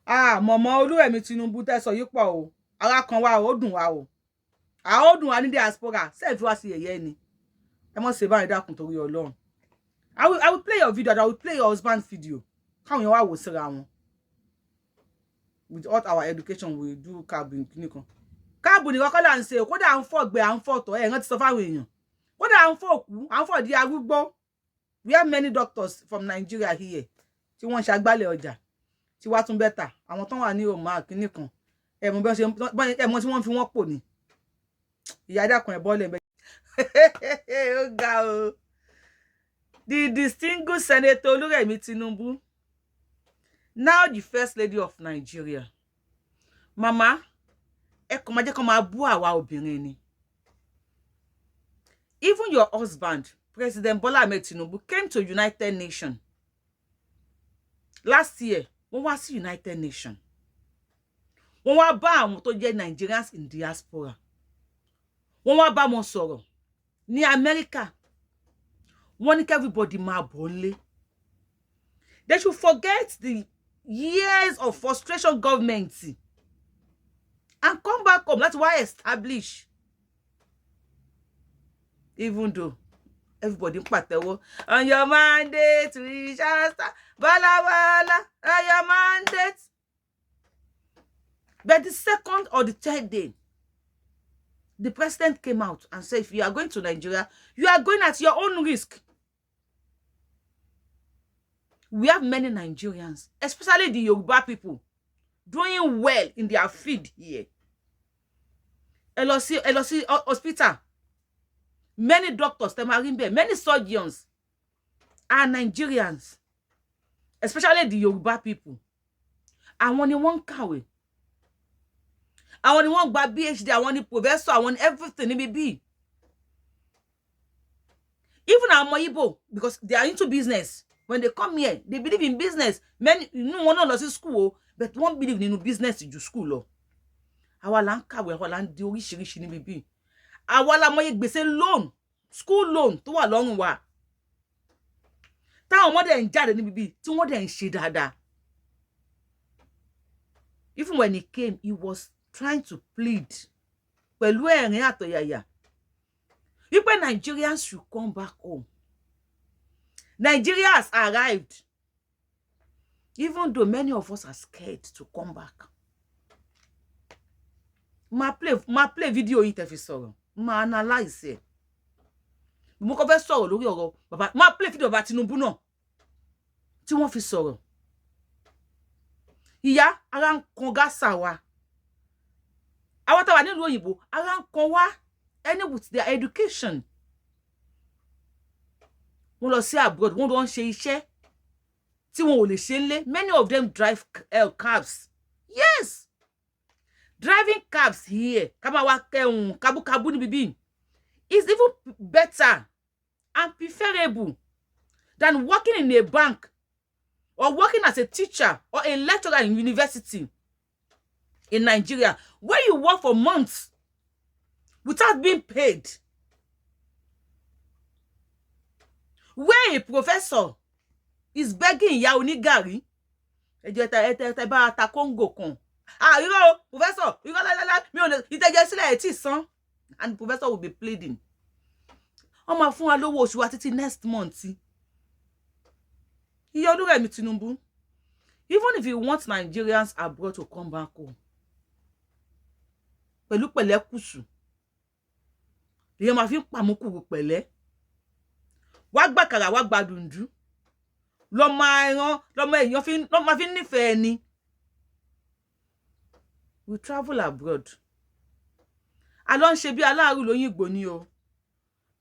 Mọ̀mọ́ Olúrẹ̀mí Tinubu tẹ́sọ̀ yìí pọ̀ o. Ara kan wa ó dùn wa o. A ó dùn wa ní diaspora. Ṣé fi wá sí yẹ̀yẹ́ ni. Ẹ mọ̀ ṣe báyìí dákun torí Ọlọ́run. I will play your video. I will play your husband's video. Káwọn yẹn wá wò síra wọn. With all our education we do cabin kinikan. Káàbù ni kọ́kọ́ là ń ṣe. Kódà à ń fọ̀gbẹ́, à ń fọ̀tọ̀. Ẹ rántí sọ fáwọn èèyàn. Kódà à ń fọ̀kú, à ń fọ̀ di arúgbó. We have many doctors from Nigeria here. Tí wọ́n ṣàgbálẹ̀ ọjà. Tí wá tún better. Àwọn tán wà ní Roma kinikan. Ẹ mọ̀ bí wọ́n ṣe ẹ mọ̀ tí wọ́n fi wọ́n pò ní. Ìyá dákun ẹ bọ́lẹ̀ ńbẹ̀. Ó ga o. The distinguished Senator Olúrẹ̀mí Tinubu, now the First Lady of Nigeria. Mama, ẹ kàn máa jẹ́ kó máa bú àwa obìnrin ni. Even your husband, President Bola Ahmed Tinubu, came to United Nations last year. Wọ́n wá sí United Nations. Wọ́n wá bá àwọn tó jẹ́ Nigerians in diaspora. Wọ́n wá bá wọn sọ̀rọ̀ ní America. Wọ́n ní kí everybody máa bọ̀ nílé. They should forget the years of frustration government and come back home. That's why establish. Even though everybody pàtẹ́wọ́ on your mandate, we shall start. Bala bala on your mandate. But the second or the third day, the president came out and said, if you are going to Nigeria, you are going at your own risk. We have many Nigerians, especially the Yoruba people, doing well in their field here. LOC hospital, many doctors, many surgeons are Nigerians, especially the Yoruba people. And when you want kàwé, and when you want PhD, I want professor, I want everything in be. Even our Igbo, because they are into business. When they come here, they believe in business. Many, one not in school, but one believe in business to school. Our land kàwé, our land di oríṣiríṣi ni bibi. Our la moye gbèsè loan, school loan tó wà lọ́rùn wa. Táwọn ọmọdé ń jáde ni bibi, tí wọ́n dẹ̀ ń ṣe dáadáa. Even when he came, he was trying to plead. Pẹ̀lú ẹ̀rín àtọ̀yàyà. People Nigerians should come back home. Nigeria has arrived. Even though many of us are scared to come back. Ma play video yìí tẹ́ fi sọ̀rọ̀. Ma analyze it. Mo kàn fẹ́ sọ̀rọ̀ lórí ọ̀rọ̀ bàbá. Ma play video bàbá Tinubu náà. Tí wọ́n fi sọ̀rọ̀. Ìyá ara ń kan gásà wa. Àwọn tá wà nílùú òyìnbó ara ń kan wá. Any with their education. Wọ́n lọ sí abroad, wọ́n lọ ṣe iṣẹ́ tí wọ́n ò lè ṣe nílé. Many of them drive cabs. Yes. Driving cabs here, kama wa kabu ni bibi, is even better and preferable than working in a bank or working as a teacher or a lecturer in university in Nigeria, where you work for months without being paid. Where a professor is begging ìyá onígàrí. Ẹjọ́ bá ta Congo kan. You know, professor, you got mi ò lè ìtẹ́jẹ́ sílẹ̀ ẹ̀ tí san. And the professor will be pleading. Wọ́n máa fún wa lówó oṣù wa títí next month. Ìyá Olúrẹ̀mí Tinubu, even if you want Nigerians abroad to come back home, pẹ̀lú pẹ̀lẹ́kùsù, ìyẹn máa fi ń pàmùkùrù pẹ̀lẹ́. Wá gbàkàrà wá gbàdùndú. Lọ́mọ èèyàn fi nífẹ̀ẹ́ ni. We travel abroad. A lọ ń ṣe bí aláàrú lóyìnbó ni o.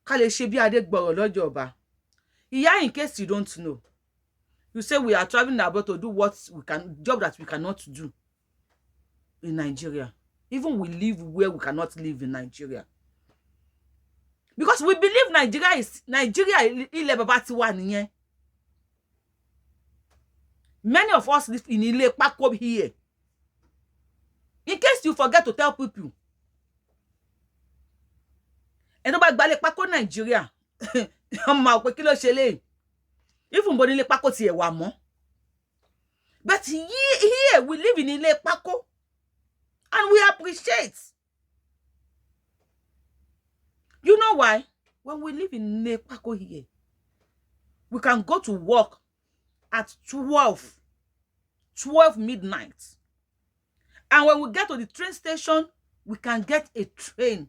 Ká lè ṣe bí Adégbọ̀rọ̀ lọ́jọ́ ọba. Ìyá, in case you don't know, you say we are traveling abroad to do job that we cannot do in Nigeria. Even we live where we cannot live in Nigeria. Because we believe Nigeria ilẹ̀ bàbá tiwa nìyẹn. Many of us live in ilé pákó here. In case you forget to tell people. Ẹni bá gbalẹ̀ pákó Nigeria. Ọmọ pé kí ló ṣe lé. Even bó nílé pákó ti ẹ̀ wà mọ́. But here Here we live in Ile Pako, and we appreciate. You know why? When we live in Ile Pako here, we can go to work at 12 midnight. And when we get to the train station, we can get a train.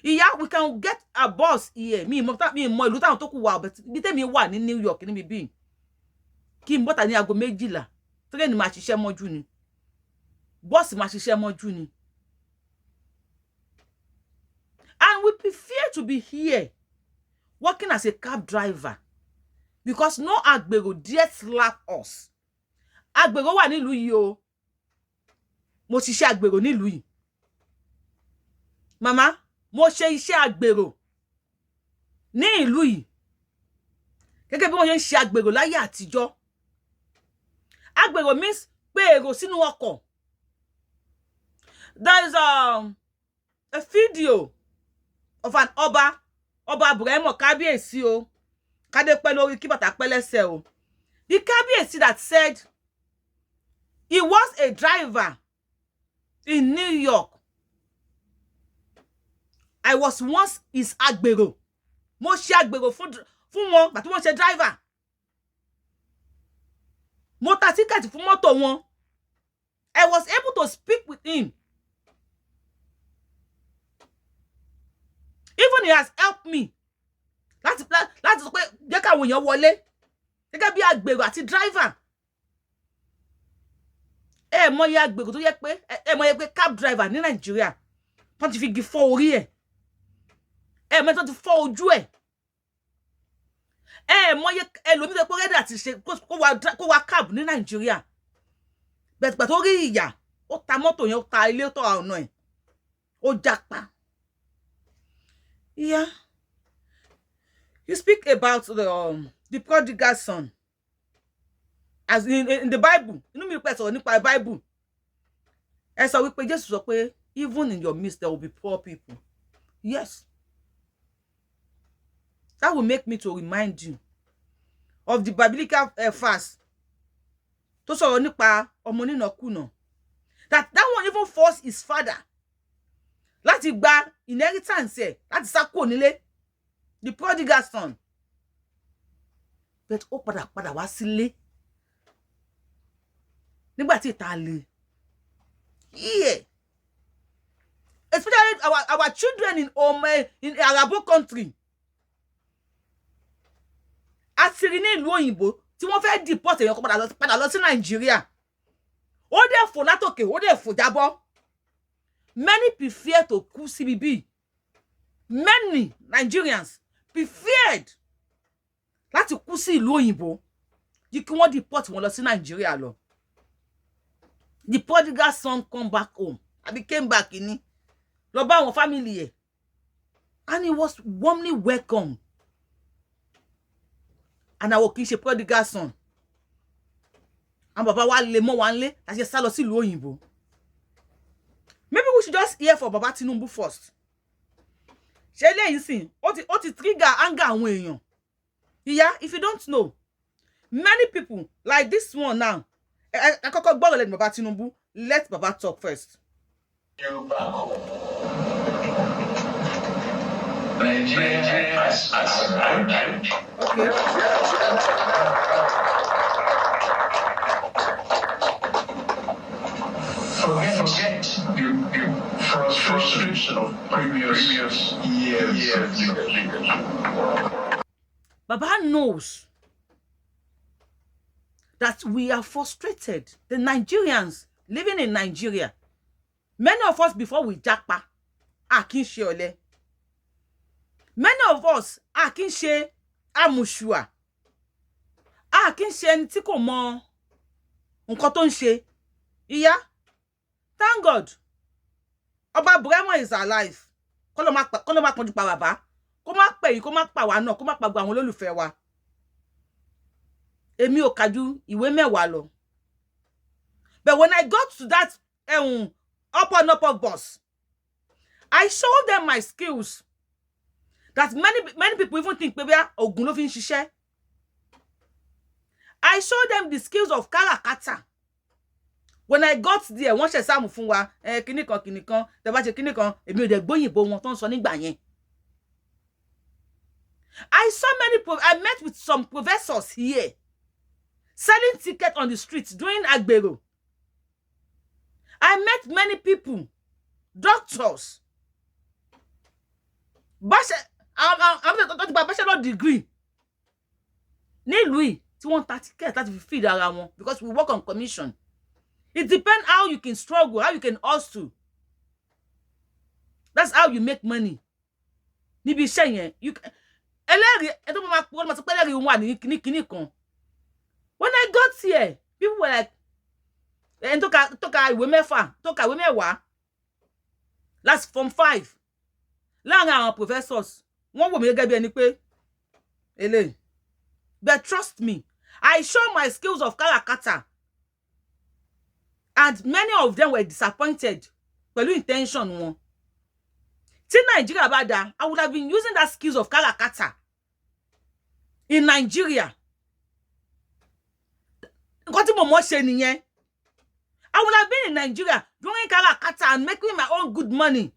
Yeah, we can get a bus here. Me ìlú táwọn tó kù wà, but bí tèmi wà ní New York ní mi bí. Kí n bọ́ta ní aago 12. Train máa ṣiṣẹ́ mọ́jú ni. Bus máa ṣiṣẹ́ mọ́jú ni. And we prefer to be here working as a cab driver because no agbero dare slap us. Agbero wà nílùú yìí o. Mo ṣiṣẹ́ agbero nílùú yìí. Mama, mo ṣe iṣẹ́ agbero ní ìlú yìí. Gẹ́gẹ́ bí wọ́n ṣe ń ṣe agbero láyé àtijọ́. Agbero means pé èrò sínú ọkọ̀. There is a video of an Ọba Buremo Kábíyèsí o. Kádé pẹ́ lórí kí bàtà pẹ́ lẹ́sẹ̀ o. The Kábíyèsí that said he was a driver in New York. I was once his agbero. Mo ṣe agbero fún wọn but wọ́n ṣe driver. Mo ta ticket fún mọ́tò wọn. I was able to speak with him. Even he has helped me. Láti sọ pé jẹ́ káwọn èèyàn wọlé. Gẹ́gẹ́ bí agbero àti driver. Mo yẹ agbero tó yẹ pé cab driver ní Nigeria. Wọ́n ti fi igi fọ́ orí ẹ̀. Mo tó ti fọ́ ojú ẹ̀. Mo yẹ ẹlòmí tó pé ready àti ṣe kó wá cab ní Nigeria. But gbà tó rí ìyà, ó ta mọ́tò yẹn, ó ta ilé tó ọ̀nà ẹ̀. Ó japa. Yeah. You speak about the prodigal son. As in the Bible. Inú mi pẹ́ sọ̀rọ̀ nípa Bible. Ẹ sọ wípé Jésù sọ pé even in your midst there will be poor people. Yes. That will make me to remind you of the biblical verse tó sọ̀rọ̀ nípa ọmọ nínàkúnà. That one even forced his father láti gba inheritance ẹ̀, láti sá kúrò nílé. The prodigal son. But ó padà wá sílé. Nígbà tí ìta le. Yeah. Especially our children in Arabo country. Àṣírí ní ìlú òyìnbó tí wọ́n fẹ́ deport èèyàn kó padà lọ sí Nigeria. Ó dẹ̀ fò látòkè, ó dẹ̀ fò jábọ́. Many prefer to kú CBB. Many Nigerians preferred láti kú sí ìlú òyìnbó jí kí wọ́n deport wọn lọ sí Nigeria lọ. The prodigal son come back home. Abi came back in. Lọ bá àwọn family ẹ̀. And he was warmly welcomed. And àwọn kì í ṣe prodigal son. And bàbá wa lè mọ́ wa nlé láti sá lọ sí ìlú òyìnbó. Maybe we should just hear for Baba Tinubu first. Ṣé lẹ́yìn sìn, ó ti trigger anger àwọn èèyàn. Yeah, if you don't know, many people like this one now. I kọ́kọ́ gbọ́rọ̀ lẹ́nu Baba Tinubu. Let Baba talk first. Nigeria has arrived. Okay. Forget the frustration of previous years. Baba knows that we are frustrated. The Nigerians living in Nigeria, many of us before we japa, kì í ṣe ọ̀lẹ. Many of us kì í ṣe amushua. Kì í ṣe ẹni tí kò mọ nǹkan tó ń ṣe. Ìyá, thank God. Ọba Buremo is alive. Kó ló má pọ́njú pa bàbá. Kó má pè yín, kó má pa wá náà, kó má pa gbogbo àwọn olólùfẹ́ wa. Èmi ò kàjú ìwé mẹ́wàá lọ. But when I got to that upper bus, I showed them my skills. That many people even think pé Ògún ló fi ń ṣiṣẹ́. I showed them the skills of karakata. When I got there, wọ́n ṣe sáàmù fún wa, kíní kan, tẹ́ bá ṣe kíní kan, èmi ò dẹ̀ gbóyìnbó wọn tó ń sọ nígbà yẹn. I saw I met with some professors here selling tickets on the streets doing agbero. I met many people, doctors. I'm bachelor degree. Ní Louis, tí wọ́n ta ticket láti fi feed ara wọn because we work on commission. It depends how you can struggle, how you can hustle. That's how you make money. Níbi iṣẹ́ yẹn, you can. When I got here, people were like, last Form 5. Láàrin àwọn professors, wọ́n wò mí gẹ́gẹ́ bí ẹni pé, but trust me, I show my skills of karakata. And many of them were disappointed. Pẹ̀lú intention wọn. Tí Nigeria bá dá, I would have been using that skills of karakata in Nigeria. Nǹkan tí mo mọ̀ ṣe nìyẹn. I would have been in Nigeria doing karakata and making my own good money.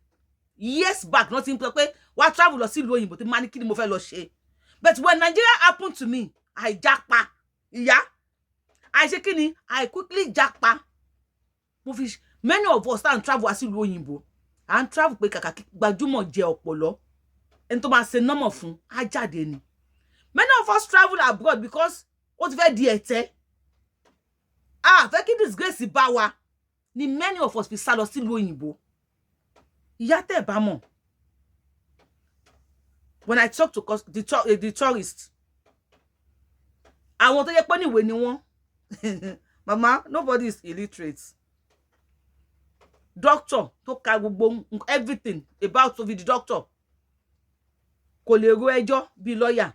Years back, nothing to pay. What travel lọ sí ìlú òyìnbó tí money kini mo fẹ́ lọ ṣe. But when Nigeria happened to me, I japa. Yeah. I ṣe kíni, I quickly japa. Many of us stand travel as ìlú òyìnbó. And travel pé kàkà gbajúmọ̀ jẹ ọpọlọ. En tó máa ṣe normal fún á jáde ni. Many of us travel abroad because ó ti fẹ́ di ẹ̀tẹ́. Fẹ́ kí disgrace bá wa. Ni many of us fi sá lọ sí ìlú òyìnbó. Ìyá tẹ́ bá mọ̀. When I talk to the tourists, àwọn tó yẹ pé níwèé ni wọ́n. Mama, nobody is illiterate. Doctor tó ka gbogbo everything about the doctor. Kò lè ro ẹjọ́ bí lawyer.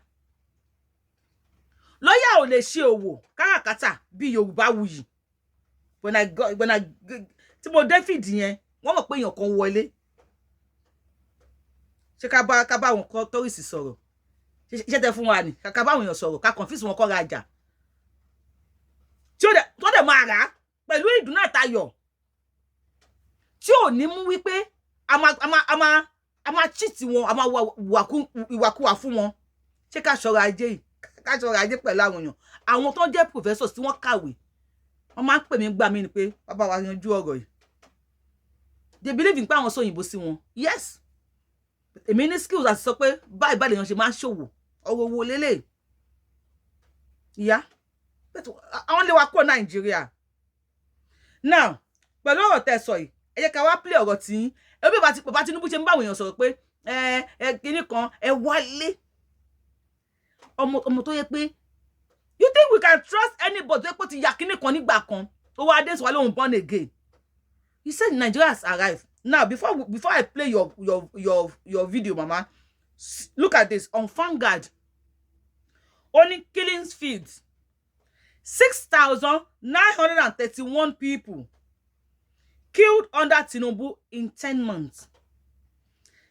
Lawyer ò lè ṣe òwò káràkátà bí Yorubawuyi. When tí mo David yẹn, wọ́n mọ̀ pé èèyàn kan wọlé. Ṣé ká bá wọn kọ́ tourist sọ̀rọ̀. Ṣé tẹ́ fún wa ni ká bá wọn sọ̀rọ̀ ká confuse wọn kó rajà. Tí ó dẹ̀ máa rà pẹ̀lú ìdùnnú àtayọ̀. Tí ò ní mú wípé a máa cheat wọn, a máa ìwàkuwà fún wọn. Ṣé ká ṣọ́ra ajé yìí? Ká ṣọ́ra ajé pẹ̀lú àwọn èèyàn. Àwọn tó jẹ́ professors tí wọ́n kàwé. Wọ́n máa ń pè mí gbà mí ni pé bàbá wa yanjú ọ̀rọ̀ yìí. They believe in pé àwọn sọ òyìnbó sí wọn. Yes. Èmi ní skills àti sọ pé báyìí lèèyàn ṣe máa ń ṣòwò. Ọ̀rọ̀ owó lélẹ̀. Ìyá. Àwọn lè wá kúrò Nàìjíríà. Now, pẹ̀lú ọ̀rọ̀ tẹ́ sọ yìí, ẹ jẹ́ ká wá play ọ̀rọ̀ tí ẹbí bàbá Tinubu ṣe ń bá àwọn èèyàn sọ̀rọ̀ pé kíní kan ẹ wálé. Ọmọ tó yẹ pé you think we can trust anybody tó yẹ pé ti ya kíní kan nígbà kan tó wá dé sọ lóhun born again. He said Nigeria has arrived. Now, before I play your video, Mama, look at this on Vanguard. Only killings fields. 6,931 people killed under Tinubu in 10 months.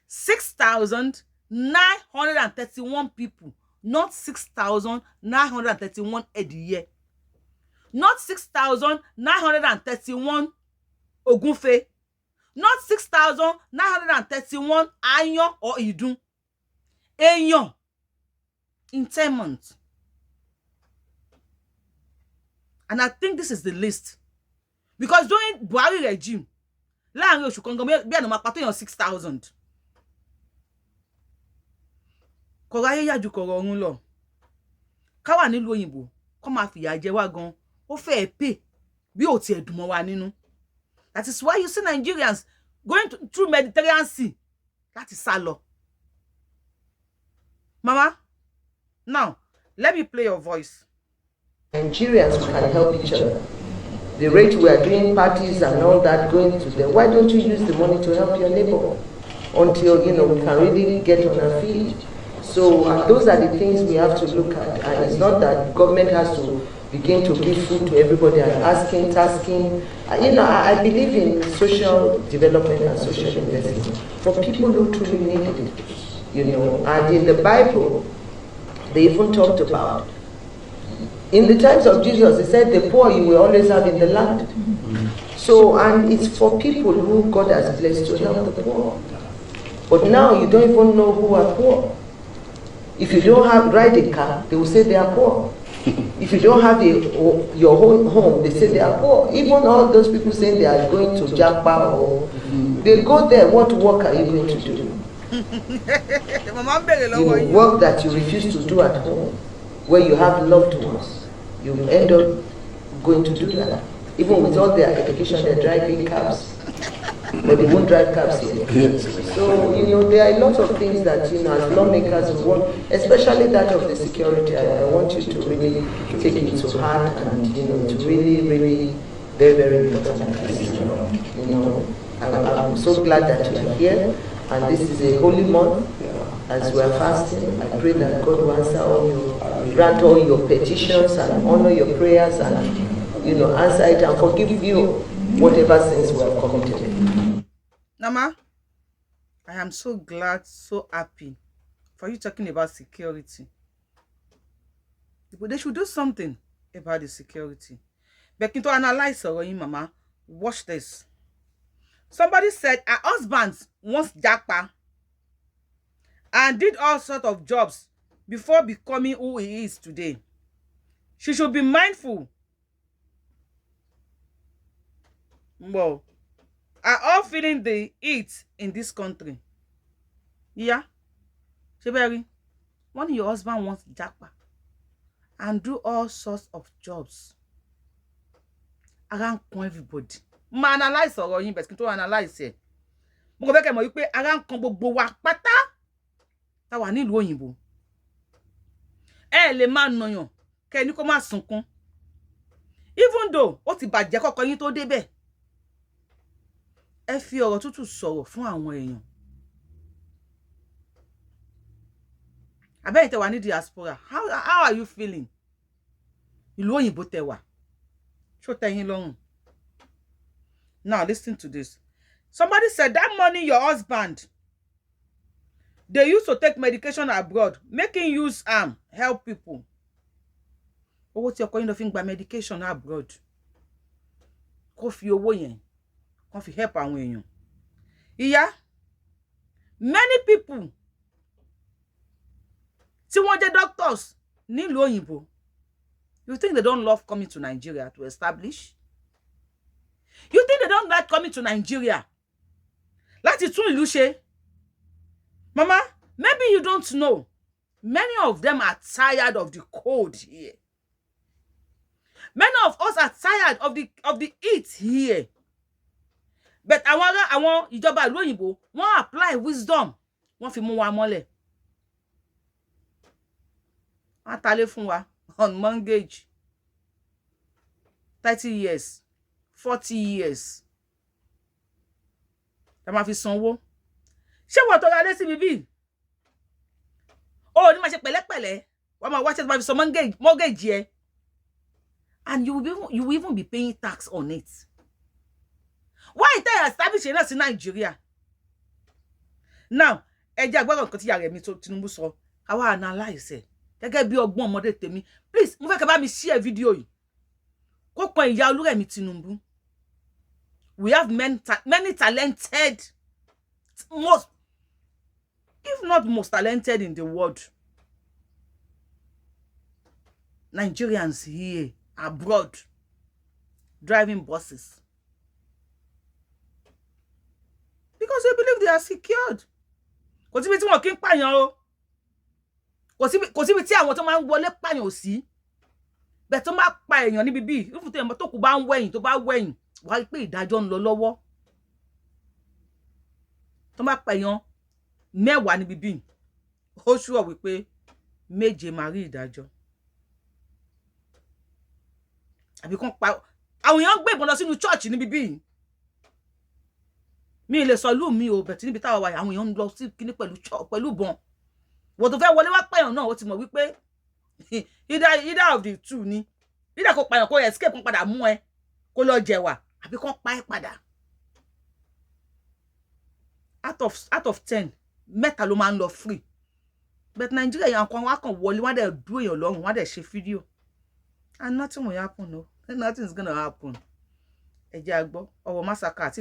6,931 people, not 6,931 a year. Not 6,931 Ogunfe. Not 6,931 Ayan or Idun. Ayan. In 10 months. And I think this is the list. Because during Buhari regime, láàrin oṣù kan gan bí ẹnu máa pa tó yàn 6,000. Kọ̀rọ̀ ayé yá ju kọ̀rọ̀ ọ̀run lọ. Ká wà nílùú òyìnbó, kó máa fìyà jẹ wá gan. Ó fẹ́ pay bí ó tiẹ̀ dùn mọ́ wa nínú. That is why you see Nigerians going through Mediterranean Sea. That is sá lọ. Mama, now, let me play your voice. Nigerians can help each other. The rate we are doing parties and all that going to them, why don't you use the money to help your neighbor until, we can really get on our feet? So those are the things we have to look at. And it's not that government has to begin to give food to everybody and tasking. I believe in social development and social investment for people who truly need it. And in the Bible, they even talked about In the times of Jesus, he said, the poor you will always have in the land. So, and it's for people who God has blessed to help the poor. But now you don't even know who are poor. If you don't have ride a car, they will say they are poor. If you don't have your own home, they say they are poor. Even all those people saying they are going to Japa or they go there, what work are you going to do? Work that you refuse to do at home, where you have loved ones, you end up going to do that. Even with all their education, they're driving cabs. But they won't drive cabs here. So, you know, there are a lot of things that, you know, as lawmakers we want, especially that of the security. I want you to really take it to heart and, you know, to really, really, very, very important. You know, I'm so glad that you are here. And this is a holy month. As we are fasting, I pray that God will answer all your, grant all your petitions and honor your prayers and, you know, answer it and forgive you whatever sins we have committed. Nama, I am so glad, so happy for you talking about security. But they should do something about the security. But to analyze Mama, watch this. Somebody said her husband once japa and did all sorts of jobs before becoming who he is today. She should be mindful. Well, are all feeling the heat in this country. Yeah. Sheberi, when your husband wants japa and do all sorts of jobs around everybody. Ma analyze ọ̀rọ̀ yín best to analyze it. Mo fẹ́ kẹ́ mọ̀ wípé ara ń kan gbogbo wa pátá tá wà nílùú òyìnbó. Ẹ lè máa nàyàn kẹ́ ní kó má sunkún. Even though ó ti bàjẹ́ kọ́kọ́ yín tó débẹ̀. Ẹ fi ọ̀rọ̀ tútù sọ̀rọ̀ fún àwọn èèyàn. Àbẹ́yìn tẹ́ wà ní diaspora. How are you feeling? Ìlú òyìnbó tẹ́ wà. Ṣó tẹ́ yín lọ́rùn? Now, listen to this. Somebody said that money your husband, they used to take medication abroad, making use help people. But what you're going to think about medication abroad? Kofi owó yẹn, kofi help àwọn èèyàn. Yeah, many people, tí wọ́n jẹ́ doctors nílùú òyìnbó, you think they don't love coming to Nigeria to establish? You think they don't like coming to Nigeria? Láti tún ìlú ṣe? Mama, maybe you don't know. Many of them are tired of the cold here. Many of us are tired of the heat here. But àwọn ìjọba ìlú òyìnbó, wọ́n apply wisdom. Wọ́n fi mú wa mọ́lẹ̀. Wọ́n talé fún wa on mortgage. 30 years. 40 years. Ta ma fi sanwó. Ṣé wọ́n tó ra lé sí bíbí? Oh, ní ma ṣe pẹ̀lẹ́pẹ̀lẹ́. Wọ́n ma wá ṣe ma fi san mortgage yẹ. And you will even be paying tax on it. Why they establish us in Nigeria? Now, ẹ jẹ́ agbára nǹkan tí ya REMI Tinubu sọ. Ká wá analyze ẹ. Gẹ́gẹ́ bí ọgbọ́n ọmọdé tèmi. Please, mo fẹ́ kẹ́ bá mi share video yìí. Kó pọn ìyá REMI Tinubu. We have many talented, most, if not most talented in the world, Nigerians here, abroad, driving buses. Because they believe they are secured. Kò síbi tí wọ́n kì í pààyàn o. Kò síbi tí àwọn tó máa ń wọlé pààyàn ò sí. Bẹ́ẹ̀ tó máa pa èèyàn níbi bí, ìfún tí èèyàn tó kù bá ń wẹ̀yìn, tó bá wẹ̀yìn. Wá pé ìdájọ́ ń lọ lọ́wọ́. Tó bá pa èèyàn 10 níbi bí, ó sure wípé 7 máa rí ìdájọ́. Àbí kàn pa àwọn èèyàn gbé ìbọn lọ sínú church níbi bí. Mi lè sọ ìlú mi o, bẹ̀ tí níbi táwa wà àwọn èèyàn ń lọ sí kíní pẹ̀lú ìbọn. Wọ́n tó fẹ́ wọlé wá pa èèyàn náà, ó ti mọ̀ wípé either of the two ni. Either kó pa èèyàn kó escape kó padà mú ẹ, kó lọ jẹ̀wà. Àbí kàn pa ẹ́ padà. Out of 10, mẹ́ta ló máa ń lọ free. But Nigeria yàn kan wá kàn wọlé, wọ́n dẹ̀ dúró èèyàn lọ́rùn, wọ́n dẹ̀ ṣe fídíò. And nothing will happen, no. Nothing's gonna happen. Or massacre,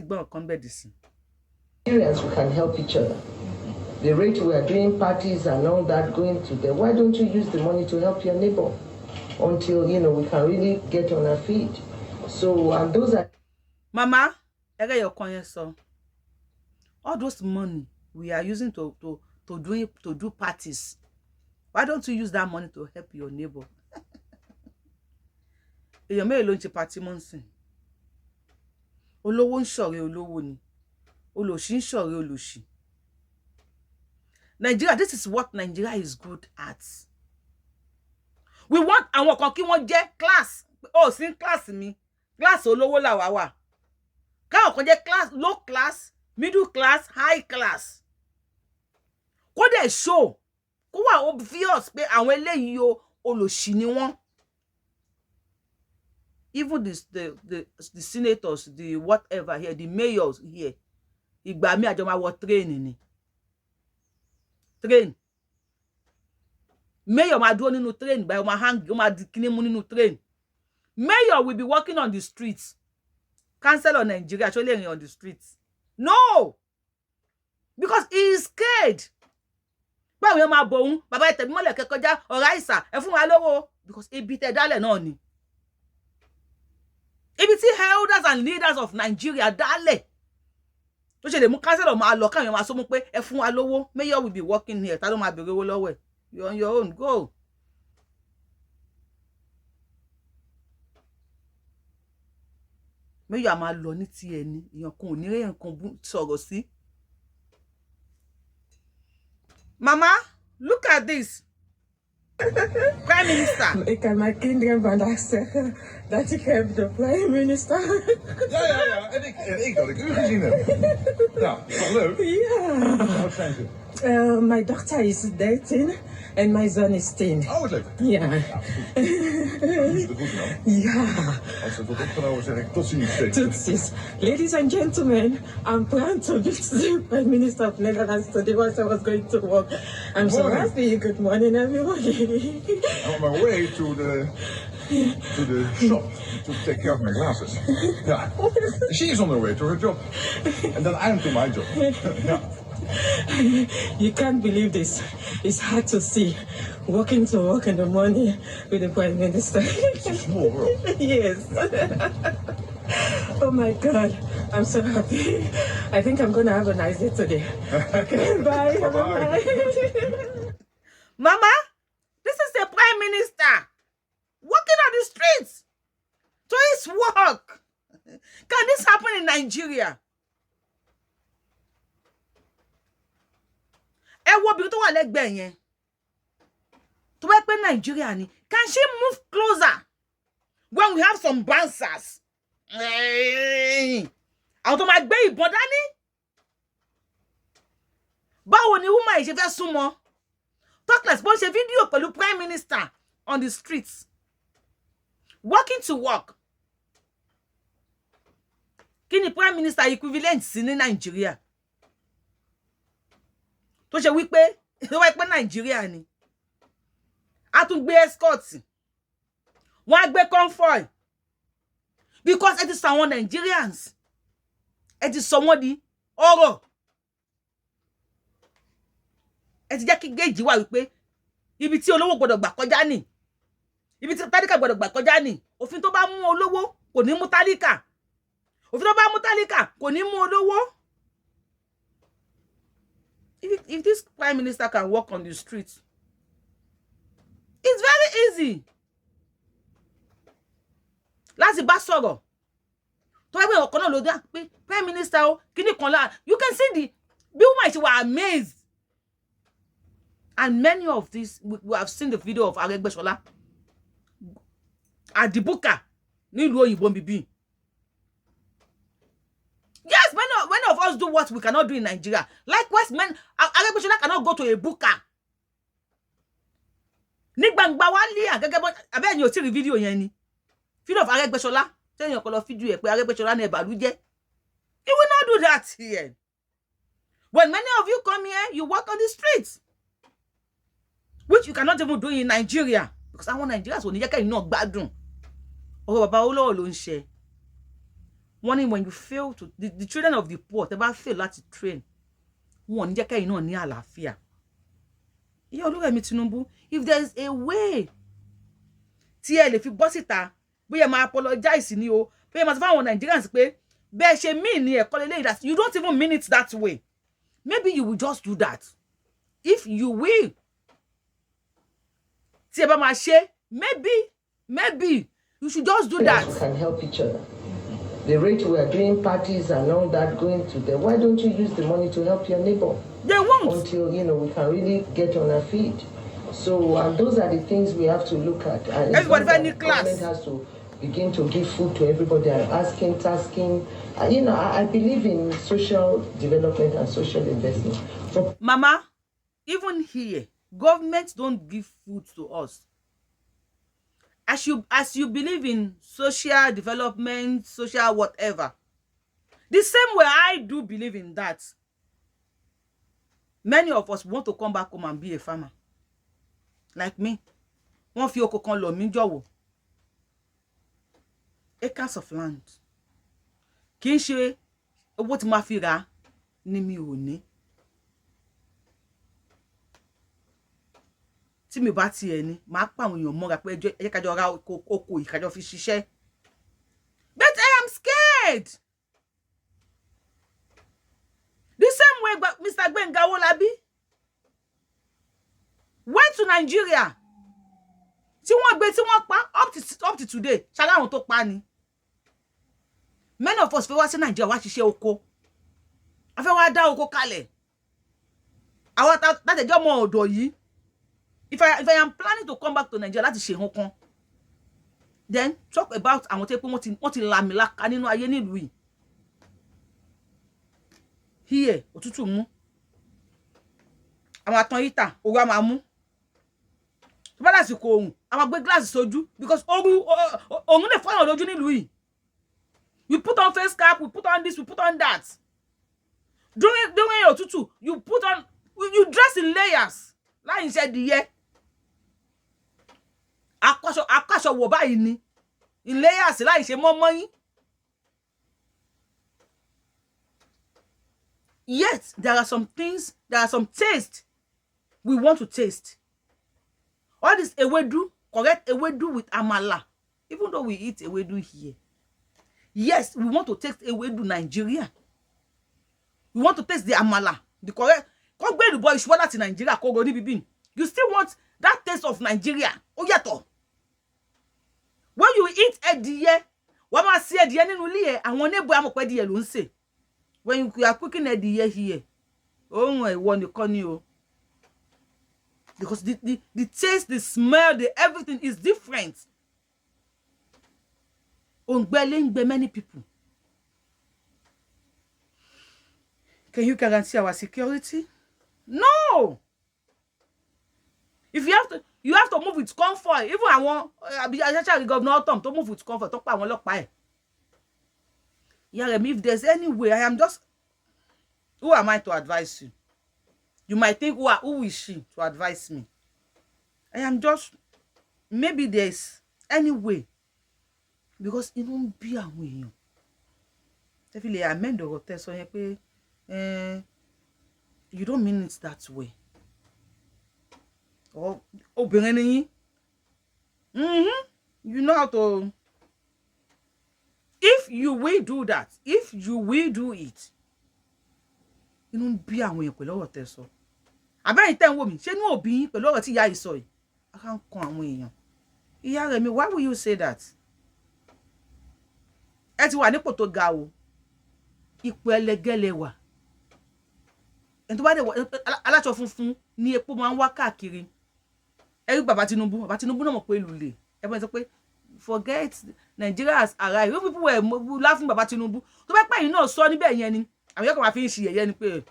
Nigerians, we can help each other. The rate we are doing parties and all that going to them, why don't you use the money to help your neighbor until, you know, we can really get on our feet? So, and those are... Mama, so all those money we are using to do parties, why don't you use that money to help your neighbor? You may launch a party months. Olówó ń ṣọ̀rẹ́ olówó ni. Olòṣì ń ṣọ̀rẹ́ olòṣì. Nigeria, this is what Nigeria is good at. We want àwọn kan kí wọ́n jẹ́ class. Oh, sin class mi. Class olówó la wá wà. Káwọn kan jẹ́ class, low class, middle class, high class. Kó dẹ̀ show. Kó wà obvious pé àwọn eléyìí o olòṣì ni wọ́n. Even the senators, the whatever here, the mayors here. Ìgbà mi àjọ máa wọ train ni. Train. Mayor máa dúró nínú train, by ma hang, ma di kíní mú nínú train. Mayor will be walking on the streets. Councillor Nigeria actually on the streets. No! Because he is scared. Báwo yẹn máa bọ̀ òun, bàbá ẹ tẹ̀mí mọ́lẹ̀ kẹkọjá, ọ̀rá ìsà, ẹ fún wa lówó. Because ebi tẹ dálẹ̀ náà ni. Ebi tí elders and leaders of Nigeria dálẹ̀. Tó ṣe lè mú councillor máa lọ káwọn máa sọ mú pé ẹ fún wa lówó. Mayor will be working here. Ta ló máa béèrè owó lọ́wọ́ ẹ̀. You're on your own. Go. Mayor máa lọ ní ti ẹni. Èèyàn kan ò ní rẹ̀ nǹkan sọ̀rọ̀ sí. Mama, look at this. Prime Minister. Ik kan mijn kinderen vandaag zeggen dat ik heb de Prime Minister. Ja. En ik dat ik u gezien heb. Ja, is toch leuk? Ja. Hoe oud zijn ze? Mijn dochter is 13 en mijn zoon is 10. Oh, wat leuk. Ja. Nou, doen ze de groeten dan. Ja. Als het wordt opgenomen zeg ik tot ziens. Totsies. Ladies and gentlemen, I'm proud to be the Prime Minister of Netherlands today whilst I was going to work. I'm so happy. Good morning, everybody. I'm on my way to the shop to take care of my glasses. Ja. She is on her way to her job. And then I'm to my job. Ja. You can't believe this. It's hard to see. Walking to work in the morning with the Prime Minister. It's a small world. Yes. Oh my God. I'm so happy. I think I'm going to have a nice day today. Okay, bye. Bye-bye. Mama, this is the Prime Minister walking on the streets to his work. Can this happen in Nigeria? Ẹ wo bí tó wà lẹ́gbẹ̀ẹ́ yẹn. Tó bá pé Nigeria ni, can she move closer when we have some bouncers? Àwọn tó máa gbé ìbọn dání. Báwo ni woman yìí ṣe fẹ́ súnmọ́? Talkless bó ṣe fídíò pẹ̀lú Prime Minister on the streets. Walking to work. Kí ni Prime Minister equivalent sí ní Nigeria? Tó ṣe wípé tó wá pé Nigeria ni. A tún gbé escort. Wọ́n á gbé convoy. Because it is àwọn Nigerians. It is someone di ORO. Ẹ ti jẹ́ kí gauge wà wípé ibi tí olówó gbọ́dọ̀ gbà kọjá ni. Ibi tí tálíkà gbọ́dọ̀ gbà kọjá ni. Òfin tó bá mú olówó kò ní mú tálíkà. Òfin tó bá mú tálíkà kò ní mú olówó. If this Prime Minister can walk on the street, it's very easy. Láti bá sọ̀rọ̀. Tó bá gbé ọ̀kan náà ló dá pé Prime Minister o kíní kan lá. You can see the woman she was amazed. And many of these, we have seen the video of Aregbesola at the Buka, nílùú òyìnbó bíbí. Yes, many of us do what we cannot do in Nigeria. Likewise, Aregbesola cannot go to a Buka. Ní gbangba wá lé gẹ́gẹ́ bó abẹ́ ẹ̀yin ò tí rí video yẹn ni. Video of Aregbesola, tẹ́yìn ọ̀pọ̀lọ fídíò ẹ̀ pé Aregbesola ní ẹ̀bàlú jẹ́. He will not do that here. When many of you come here, you walk on the streets. Which you cannot even do in Nigeria. Because I want Nigerians who need to gbádùn. ọ̀rọ̀ bàbá olówó ló ń ṣe. Wọ́n ní when you fail to the children of the poor tẹ́ bá fail láti train wọn ní jẹ́ kẹ́yìn náà ní àlàáfíà. Ìyá Olúrẹ̀mí Tinubu, if there is a way tí ẹ lè fi bọ́ síta bóyá máa apologize ni o bóyá máa sọ fáwọn Nigerians pé bẹ́ẹ̀ ṣe mean ni ẹ̀kọ́ lélẹ́yìn that you don't even mean it that way, maybe you will just do that. If you will tí ẹ bá máa ṣe, maybe you should just do that. We can help each other. The rate we are doing parties and all that going to them, why don't you use the money to help your neighbor? They won't. Until, we can really get on our feet. So, and those are the things we have to look at. And everybody very class. Government has to begin to give food to everybody and tasking. I believe in social development and social investment. So, Mama, even here, government don't give food to us. As you believe in social development, social whatever, the same way I do believe in that. Many of us want to come back home and be a farmer. Like me. Wọ́n fi oko kan lọ̀ mí jọ̀wọ́. Acres of land. Kì í ṣe owó tí ma fi rà ni mi ò ní. Tí mi bá ti ẹ̀ ní, màá pa àwọn èèyàn mọ́ra pé ẹ jẹ́ ká jọ ra oko ìkájọ fi ṣiṣẹ́. But I am scared. The same way Mr. Gbenga Owolabi went to Nigeria. Tí wọ́n gbé tí wọ́n pa up to today. Ṣàlá àwọn tó pa ni. Many of us fẹ́ wá sí Nigeria wá ṣiṣẹ́ oko. A fẹ́ wá dá oko kalẹ̀. Àwọn láti jẹ́ ọmọ ọ̀dọ̀ yìí. If I am planning to come back to Nigeria láti ṣe nǹkan, then talk about àwọn tó pé wọ́n ti làmìlaka nínú ayé nílùú yìí. Here, òtútù mú. Àwọn atan yita, oru a máa mú. Tó bá lásìkò ohun, a máa gbé glass sójú because ohun lè fọ́yàn lójú nílùú yìí. You put on face cap, we put on this, we put on that. During òtútù, you dress in layers. Láì ṣe díẹ̀. Akaṣọ wọ̀ báyìí ni. In layers láì ṣe mọ́mọ́ yín. Yet, there are some taste we want to taste. All this ewedu, correct ewedu with amala. Even though we eat ewedu here. Yes, we want to taste ewedu Nigeria. We want to taste the amala. The correct. Come the boy is in Nigeria. You still want that taste of Nigeria. Oh, yato. When you eat ediye, what must say ediye nínú ilé and one neighbor am pé ediye ló ń ṣe. When you are cooking ediye here, oh my one you call you. Because the taste, the smell, the everything is different. On many people. Can you guarantee our security? No. If you have to move with comfort. Even I want the governor Tom to move with comfort. Talk about one yeah, if there's any way, I am just. Who am I to advise you? You might think, who is she to advise me? I am just. Maybe there's any way. Because it won't be a way. Definitely, I meant the hotel so you don't mean it that way. Or you know how to. If you will do that, if you will do it, you don't be away pẹ̀lú ọ̀rọ̀ tẹ́ sọ. Àbẹ́yìn tẹ́ ń wò mí, ṣé inú òbí yín pẹ̀lú ọ̀rọ̀ tí ìyá yìí sọ yìí? A kàn kan àwọn èèyàn. Ìyá Rẹ̀mí, why will you say that? Ẹ ti wà nípò tó ga o. Ipò ẹlẹgẹ́lẹ̀ wà. Ẹni tó bá dé aláṣọ funfun ní epo máa ń wá káàkiri. Ẹ rí bàbá Tinubu náà mọ̀ pé ìlú lè. Ẹ bá sọ pé forget Nigeria has arrived. Even people were laughing Baba Tinubu. Tó bá pẹ́ yìí náà sọ níbẹ̀ yẹn ni. Àwọn yẹn kàn máa fi ń ṣe yẹ̀yẹ́ ni pé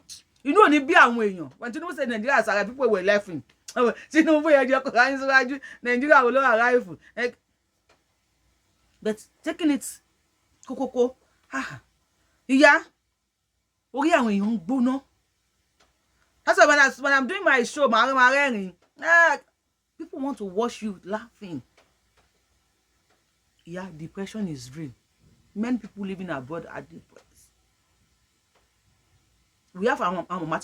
inú ò ní bí àwọn èèyàn. When Tinubu said Nigeria has arrived, people were laughing. Tinubu yẹn jẹ́ kọ́ra ní síwájú. Nigeria will not arrive. But taking it kókókó. Ìyá orí àwọn èèyàn ń gbóná. That's why when I'm doing my show, people want to watch you laughing. Yeah, depression is real. Many people living abroad are depressed. We have our mama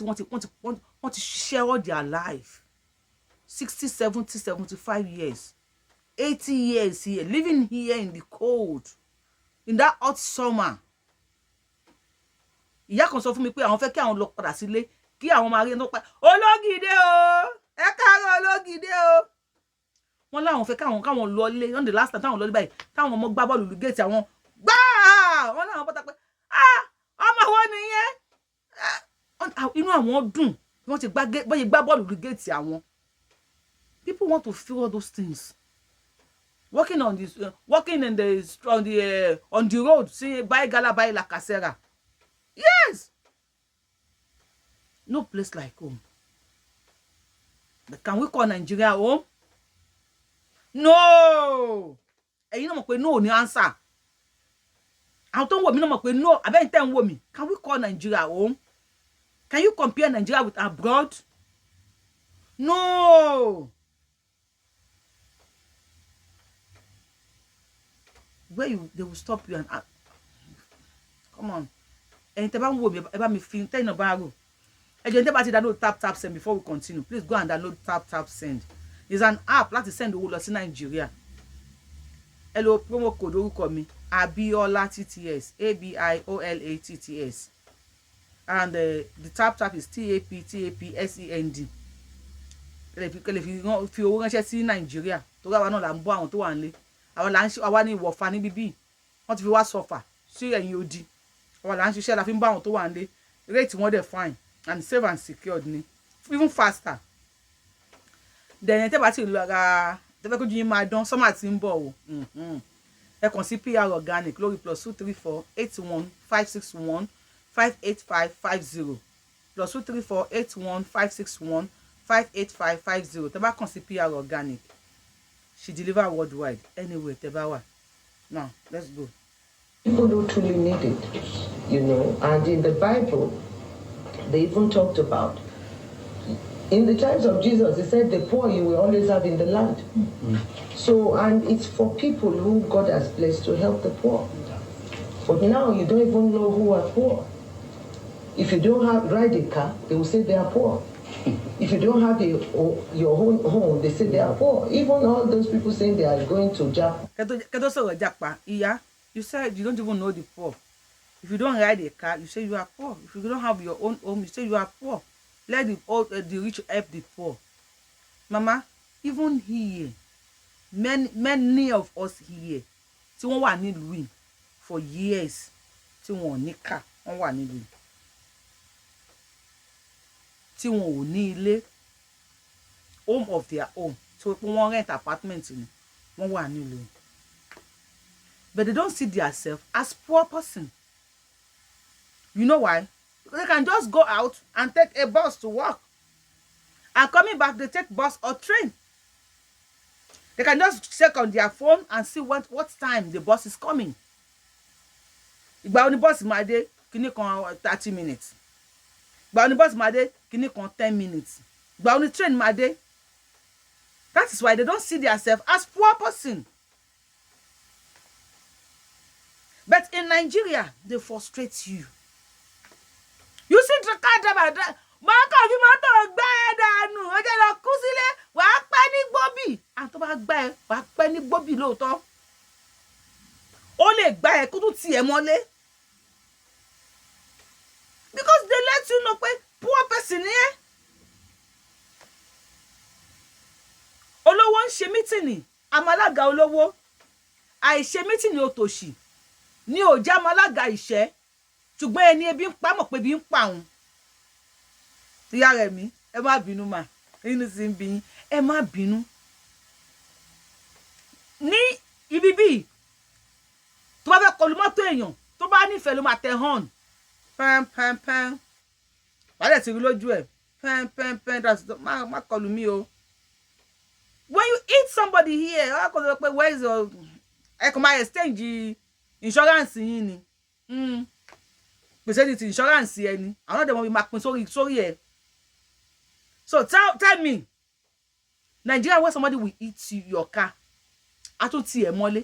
want to share all their life. 60, 70, 75 years. 80 years here, living here in the cold. In that hot summer. Ìyá kan sọ fún mi pé àwọn fẹ́ kí àwọn lọ padà sílé kí àwọn máa rí ẹni tó pa ológìdé o ẹ káàárọ̀ ológìdé o. Wọ́n láwọn fẹ́ káwọn lọ lé on the last time táwọn lọ lé báyìí táwọn ọmọ gbá bọ́ọ̀lù lu gate àwọn gbáà wọ́n láwọn bọ́ta pé ọmọ wọn nìyẹn inú àwọn dùn wọ́n ti gbá bọ́ọ̀lù lu gate àwọn. People want to feel all those things. Walking on this, walking on the road, see, buy gala, buy la casera. Yes. No place like home. But can we call Nigeria home? No. And you know what? No, the answer. I don't want me no more. No, I bet you me. Can we call Nigeria home? Can you compare Nigeria with abroad? No. Where they will stop you and come on. And tell me about me film. Tell you about it. Again, tell me download tap send before we continue. Please go and download tap send. It's an app that is send the whole of Nigeria. Hello, promo code orúkọ mi Abiola TTS ABIOLATTS. And the tap is TAPSEND. Kele fi owó ránṣẹ́ sí Nigeria. Tó ga wa náà là ń bọ́ àwọn tó wà nílé. Àwọn là ń ṣe àwa ní ìwọ̀fà ní bíbí wọ́n ti fi wá sọ́fà sí ẹ̀yìn odi àwọn là ń ṣiṣẹ́ la fi ń bá àwọn tó wà nílé rate wọ́n dẹ̀ fine and safe and secured ni even faster. Then tẹ́ bá ti lọ ra tẹ́ fẹ́ kó ju yín máa dán sọ́mà tí ń bọ̀ o ẹ kàn sí PR organic lórí +234 81 561 58550 +234 81 561 58550 tẹ́ bá kàn sí PR organic. She deliver worldwide anywhere tebawa. Now let's go. People who truly need it, you know, and in the Bible, they even talked about in the times of Jesus, he said the poor you will always have in the land. Mm-hmm. So, and it's for people who God has blessed to help the poor. But now you don't even know who are poor. If you don't ride a car, they will say they are poor. If you don't have your own home, they say they are poor. Even all those people saying they are going to Japan. You said you don't even know the poor. If you don't ride a car, you say you are poor. If you don't have your own home, you say you are poor. Let the rich help the poor. Mama, even here, many of us here, tí wọ́n wà nílùú for years, tí wọ́n ní car, wọ́n wà nílùú. Tí wọn ò ní ilé home of their own so wọ́n rent apartment ni wọ́n wà nílùú. But they don't see themselves as poor person. You know why? They can just go out and take a bus to work, and coming back they take bus or train. They can just check on their phone and see what time the bus is coming. Ìgbà wo ni bus máa dé kíní kan 30 minutes. Ìgbà wo ni bus máa dé kíní kan 10 minutes. Ìgbà wo ni train máa dé. That is why they don't see themselves as poor person. But in Nigeria, they frustrate you. You see the car driver, Mark of you matter bad no, I get a kusile, wa panic Bobby, and to back by wa panic Bobby loto. Ole gba e kudu ti e mole. Because they let you know poor person here. Olówó ń ṣe meeting, amalaga olówó. Àìṣe meeting òtòṣì. Ní ó já amalaga ìṣẹ́. Ṣùgbọ́n ẹni ebi ń pa mọ̀ pé bí ń pa òun. Ìyá REMI, ẹ má bínú mà. Inú sì ń bí yín. Ẹ má bínú. Ní ibi bí tó bá fẹ́ kọlù mọ́tò èèyàn, tó bá nífẹ̀ẹ́ ló máa tẹ horn. Pam pam pam. Wá dẹ̀ ti rí lójú ẹ̀. Pam pam pam, that's má kọlù mí o. When you eat somebody here, where is your exchange insurance yín ni? Pèsè ti insurance ẹni. Àwọn ọ̀dọ́ wọn bí máa pín sórí ẹ̀. So tell me, Nigeria where somebody will eat your car, a tún ti ẹ̀ mọ́lé.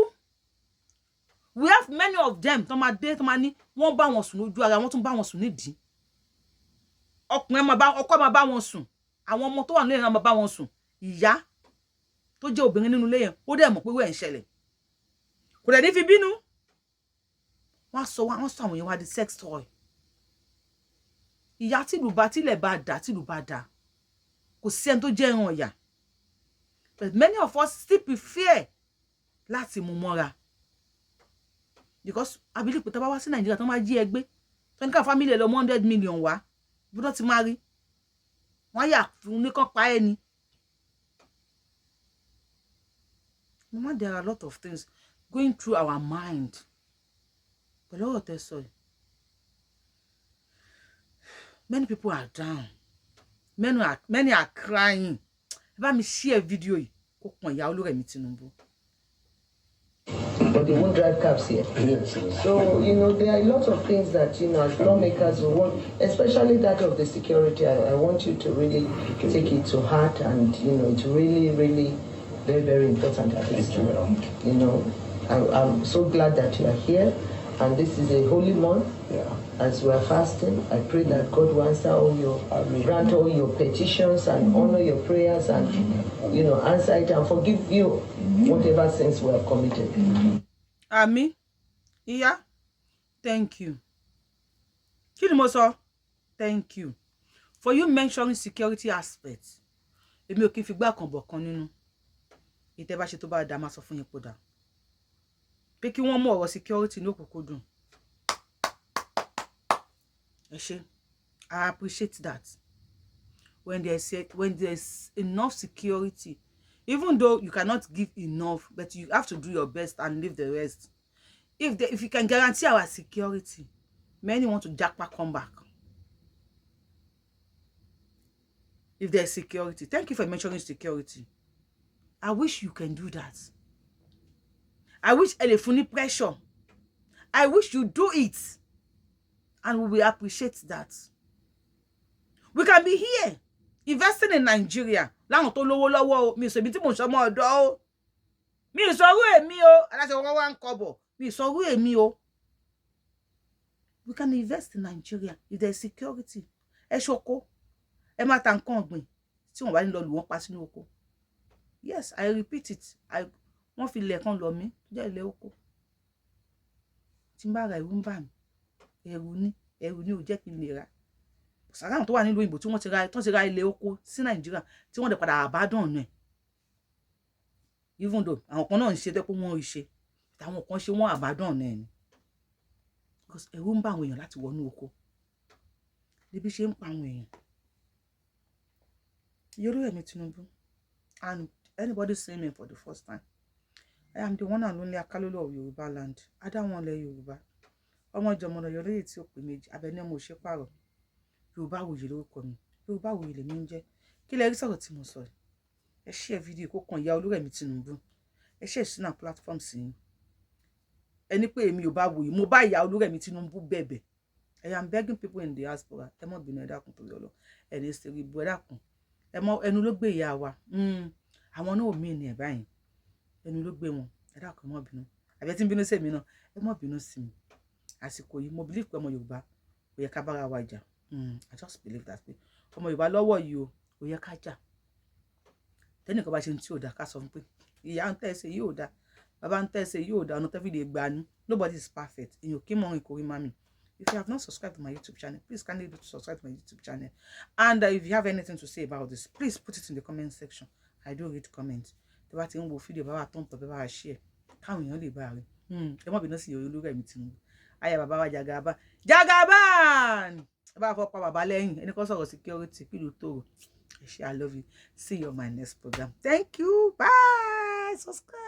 we have many of them tó máa dé tó máa ní wọ́n bá wọn sùn lójú ara wọ́n tún bá wọn sùn nídìí ọkùnrin ọkọ máa bá wọn sùn àwọn ọmọ tó wà nílé náà máa bá wọn sùn ìyá tó jẹ́ obìnrin nínú ilé yẹn ó dẹ̀ mọ̀ pé wẹ́ẹ̀ ń ṣẹlẹ̀ kò dẹ̀ ní fi bínú wọ́n sọ àwọn yẹn wá di sex toy ìyá tìlù bá tilẹ̀ bá dà tìlù bá dà kò sí ẹni tó jẹ́ ẹran ọ̀yà but many of us still prefer láti mú mọ́ra because I believe pé tá bá wá sí Nàìjíríà tó máa jí ẹgbẹ́ tó ní ká family lọ 100 million wá bí wọ́n ti máa rí wọ́n yà fún nìkan pa ẹni. Mama, there are a lot of things going through our mind. But Lord, tell sorry. Many people are down. Many are crying. Let me share video. But they won't drive cabs here. Yes. So, there are a lot of things that, as lawmakers will want, especially that of the security. I want you to really take it to heart, and, it's really, really very, very important at this time. I'm so glad that you are here, and this is a holy month. Yeah. As we are fasting, I pray that God will answer grant all your petitions and honor your prayers, and answer it and forgive you whatever sins we have committed. Ami, Iya, thank you. Kilimoso, thank you for you mentioning security aspects. Èmi ò kí fi gbà kan bọ̀ kan nínú. Ìtẹ́ bá ṣe tó bá dá máa sọ fún yín poda. Pé kí wọ́n mú ọ̀rọ̀ security ní òkùnkùn. I appreciate that. When there's enough security, Even though you cannot give enough, but you have to do your best and leave the rest. If you can guarantee our security, many want to jackpot come back. If there's security, thank you for mentioning security. I wish you can do that. I wish elephony pressure. I wish you do it. And we will appreciate that. We can be here investing in Nigeria. Láwọn tó lówó lọ́wọ́ o, mi sọ bí tí mo sọ mọ́ ọ̀dọ̀ o. Mi sọ ru èmi o, aláṣẹ wọn wá ń kọ́bọ̀. Mi sọ ru èmi o. We can invest in Nigeria if there is security. Ẹ ṣoko, ẹ má ta nǹkan ọ̀gbìn tí wọ́n bá ní lọ lù wọ́n pa sínú oko. Yes, I repeat it. Wọ́n fi ilẹ̀ kan lọ mí, jẹ́ ilẹ̀ oko. Tí n bá ra ẹ̀rù ń bà mí. Ẹ̀rù ni ò jẹ́ kí n lè ra. Sàráwọn tó wà nílùú òyìnbó tí wọ́n ti ra ilẹ̀ oko sí Nàìjíríà tí wọ́n dẹ̀ padà àbádàn náà. Even though àwọn kan náà ń ṣe tẹ́ pé wọ́n rí ṣe, àwọn kan ṣe wọ́n àbádàn náà ni. Because ẹ̀rù ń bà àwọn èèyàn láti wọnú oko. Níbi ṣe ń pa àwọn èèyàn. Yorubawuyi Tinubu, and anybody seeing me for the first time, I am the one and only Akalolo of Yoruba land. Adáwọ̀nlẹ̀ Yorùbá. Ọmọ ìjọmọ̀nà Yorùbá tí ó pè méjì, abẹ́ni ọmọ òṣè pààrọ̀. Yorubawuyi lórúkọ mi. Yorubawuyi lèmi ń jẹ́. Kí lẹ rí sọ̀rọ̀ tí mo sọ? Ẹ share fídíò kó kan ìyá Olúrẹ̀mí Tinubu. Ẹ share sínú platforms yín. Ẹni pé èmi Yorubawuyi, mo bá ìyá Olúrẹ̀mí Tinubu bẹ̀bẹ̀. I am begging people in diaspora. Ẹ má bínú, ẹ dákun torí Ọlọ́run. Ẹni seri bu ẹ dákun. Ẹnu ló gbé ìyá wa. Àwọn náà ò mí ní ẹ̀ báyìí. Ẹnu ló gbé wọn. Ẹ dákun, ẹ má bínú. Àbí tí ń bínú sí èmi náà, ẹ má bínú sí mi. Àsìkò yìí mo believe pé ọmọ Yorùbá ó yẹ ká bára wa jà. I just believe that pé ọmọ Yorùbá lọ́wọ́ yìí ó yẹ ká jà. Tẹ́nìkan bá ṣe ń tí ò dá ká sọ fún pé ìyá ń tẹ̀sẹ̀ yìí ò dá, bàbá ń tẹ̀sẹ̀ yìí ò dá, ọ̀nà tẹ́fì lè gbà ní. Nobody is perfect. Èèyàn kí mọ̀ ìkórè mami. If you have not subscribed to my YouTube channel, please kindly do subscribe to my YouTube channel. And if you have anything to say about this, please put it in the comment section. I do read comments. Tẹ́ bá ti ń wo fídíò bá wa tó ń tọ́ bẹ́ bá wa share. Káwọn èèyàn lè bá rí. Ẹ má bínú sí Olúrẹ̀mí Tinubu. Aya bàbá wa Jagaban. Bá fọ́ pa bàbá lẹ́yìn. Ẹni kan sọ̀rọ̀ security pílù tòrò. I love you. See you on my next program. Thank you. Bye. Subscribe.